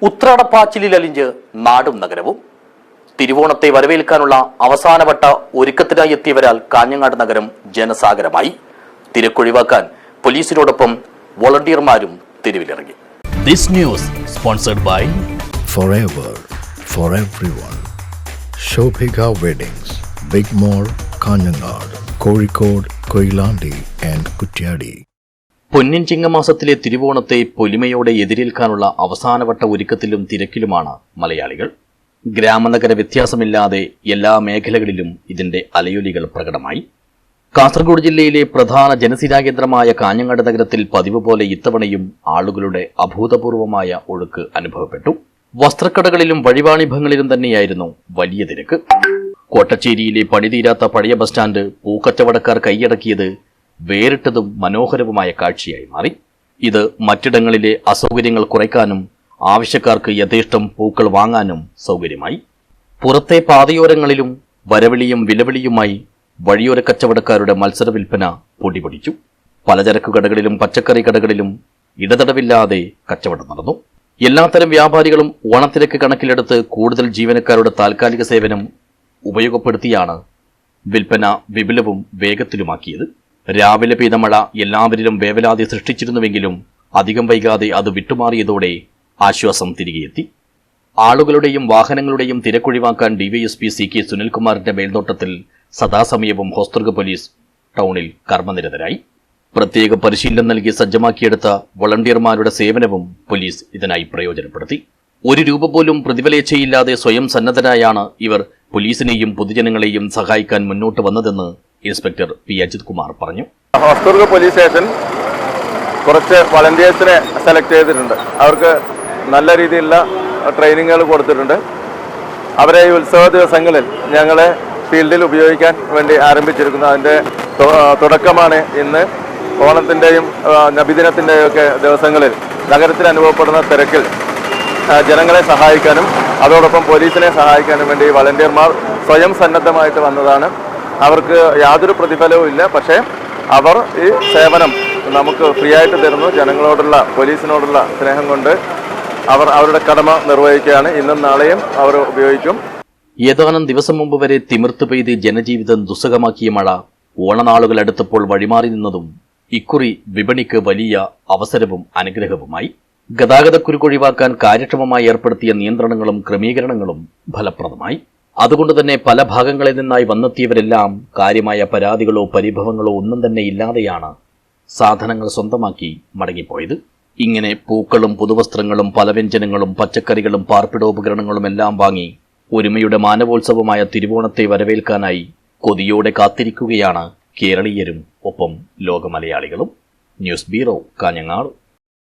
ഉത്രാടപ്പാച്ചിലിലലിഞ്ഞ് നാടും നഗരവും. തിരുവോണത്തെ വരവേൽക്കാനുള്ള അവസാനവട്ട ഒരുക്കത്തിനായി എത്തിയവരാൽ കാഞ്ഞങ്ങാട് നഗരം ജനസാഗരമായി. തിരക്കൊഴിവാക്കാൻ പോലീസിനോടൊപ്പം വോളണ്ടിയർമാരും തെരുവിലിറങ്ങി. This news sponsored by Forever for everyone. Shobhika Weddings, Big Mall, Kanyanad, Kozhikode, Koilandi and Kutyadi. പൊന്നിൻ ചിങ്ങമാസത്തിലെ തിരുവോണത്തെ പൊലിമയോടെ എതിരേൽക്കാനുള്ള അവസാനവട്ട ഒരുക്കത്തിലും തിരക്കിലുമാണ് മലയാളികൾ. ഗ്രാമനഗര വ്യത്യാസമില്ലാതെ എല്ലാ മേഖലകളിലും ഇതിന്റെ അലയൊലികൾ പ്രകടമായി. കാസർഗോഡ് ജില്ലയിലെ പ്രധാന ജനസിരാകേന്ദ്രമായ കാഞ്ഞങ്ങാട് നഗരത്തിൽ പതിവ് പോലെ ഇത്തവണയും ആളുകളുടെ അഭൂതപൂർവമായ ഒഴുക്ക് അനുഭവപ്പെട്ടു. വസ്ത്രക്കടകളിലും വഴിവാണിഭങ്ങളിലും തന്നെയായിരുന്നു വലിയ തിരക്ക്. കോട്ടച്ചേരിയിലെ പണിതീരാത്ത പഴയ ബസ് സ്റ്റാൻഡ് പൂക്കച്ചവടക്കാർ കൈയടക്കിയത് വേറിട്ടതും മനോഹരവുമായ കാഴ്ചയായി മാറി. ഇത് മറ്റിടങ്ങളിലെ അസൗകര്യങ്ങൾ കുറയ്ക്കാനും ആവശ്യക്കാർക്ക് യഥേഷ്ടം പൂക്കൾ വാങ്ങാനും സൗകര്യമായി. പുറത്തെ പാതയോരങ്ങളിലും വരവിളിയും വിലവിളിയുമായി വഴിയോര കച്ചവടക്കാരുടെ മത്സര വിൽപ്പന പൊടിപൊടിച്ചു. പലചരക്കു കടകളിലും പച്ചക്കറി കടകളിലും ഇടതടവില്ലാതെ കച്ചവടം നടന്നു. എല്ലാത്തരം വ്യാപാരികളും ഓണത്തിരക്ക് കണക്കിലെടുത്ത് കൂടുതൽ ജീവനക്കാരുടെ താൽക്കാലിക സേവനം ഉപയോഗപ്പെടുത്തിയാണ് വിൽപ്പന വിപുലവും വേഗത്തിലുമാക്കിയത്. രാവിലെ പെയ്ത മഴ എല്ലാവരിലും വേവലാതി സൃഷ്ടിച്ചിരുന്നുവെങ്കിലും അധികം വൈകാതെ അത് വിട്ടുമാറിയതോടെ ആശ്വാസം തിരികെയെത്തി. ആളുകളുടെയും വാഹനങ്ങളുടെയും തിരക്കൊഴിവാക്കാൻ ഡിവൈഎസ്പി CK സുനിൽകുമാറിന്റെ മേൽനോട്ടത്തിൽ സദാസമയവും ഹോസ്ദുർഗ് പോലീസ് ടൗണിൽ കർമ്മനിരതരായി. പ്രത്യേക പരിശീലനം നൽകി സജ്ജമാക്കിയെടുത്ത വോളണ്ടിയർമാരുടെ സേവനവും പോലീസ് ഇതിനായി പ്രയോജനപ്പെടുത്തി. ഒരു രൂപ പോലും പ്രതിഫലേച്ഛയില്ലാതെ സ്വയം സന്നദ്ധരായാണ് ഇവർ പോലീസിനെയും പൊതുജനങ്ങളെയും സഹായിക്കാൻ മുന്നോട്ട് വന്നതെന്ന് ഇൻസ്പെക്ടർ P. അജിത് കുമാർ പറഞ്ഞു. ഹോസ്ദുർഗ് പോലീസ് സ്റ്റേഷൻ കുറച്ച് വളണ്ടിയേഴ്സിനെ സെലക്ട് ചെയ്തിട്ടുണ്ട്. അവർക്ക് നല്ല രീതിയിലുള്ള ട്രെയിനിങ്ങുകൾ കൊടുത്തിട്ടുണ്ട്. അവരെ ഈ ഉത്സവ ദിവസങ്ങളിൽ ഞങ്ങളെ ഫീൽഡിൽ ഉപയോഗിക്കാൻ വേണ്ടി ആരംഭിച്ചിരിക്കുന്നു. അതിൻ്റെ തുടക്കമാണ് ഇന്ന്. ഓണത്തിൻ്റെയും നബിദിനത്തിൻ്റെയും ഒക്കെ ദിവസങ്ങളിൽ നഗരത്തിൽ അനുഭവപ്പെടുന്ന തിരക്കിൽ ജനങ്ങളെ സഹായിക്കാനും അതോടൊപ്പം പോലീസിനെ സഹായിക്കാനും വേണ്ടി വളണ്ടിയർമാർ സ്വയം സന്നദ്ധമായിട്ട് വന്നതാണ്. അവർക്ക് യാതൊരു പ്രതിഫലവും ഇല്ല. പക്ഷേ അവർ ഈ സേവനം നമുക്ക് ഫ്രീ ആയിട്ട് തരുന്നു. ജനങ്ങളോടുള്ള പോലീസിനോടുള്ള സ്നേഹം കൊണ്ട് അവർ അവരുടെ കടമ നിർവഹിക്കുകയാണ്. ഇന്നും നാളെയും അവർ ഉപയോഗിക്കും. ഏതാനും ദിവസം മുമ്പ് വരെ തിമിർത്ത് പെയ്ത് ജനജീവിതം ദുസ്സഹമാക്കിയ മഴ ഓണനാളുകൾ അടുത്തപ്പോൾ വഴിമാറി നിന്നതും ഇക്കുറി വിപണിക്ക് വലിയ അവസരവും അനുഗ്രഹവുമായി. ഗതാഗതക്കുരുക്കൊഴിവാക്കാൻ കാര്യക്ഷമമായി ഏർപ്പെടുത്തിയ നിയന്ത്രണങ്ങളും ക്രമീകരണങ്ങളും ഫലപ്രദമായി. അതുകൊണ്ടുതന്നെ പല ഭാഗങ്ങളിൽ നിന്നായി വന്നെത്തിയവരെല്ലാം കാര്യമായ പരാതികളോ പരിഭവങ്ങളോ ഒന്നും തന്നെ ഇല്ലാതെയാണ് സാധനങ്ങൾ സ്വന്തമാക്കി മടങ്ങിപ്പോയത്. ഇങ്ങനെ പൂക്കളും പുതുവസ്ത്രങ്ങളും പലവ്യഞ്ജനങ്ങളും പച്ചക്കറികളും പാർപ്പിടോപകരണങ്ങളും എല്ലാം വാങ്ങി ഒരുമയുടെ മാനവോത്സവമായ തിരുവോണത്തെ വരവേൽക്കാനായി കൊതിയോടെ കാത്തിരിക്കുകയാണ് കേരളീയരും ഒപ്പം ലോകമലയാളികളും. News bureau, Kanhangad.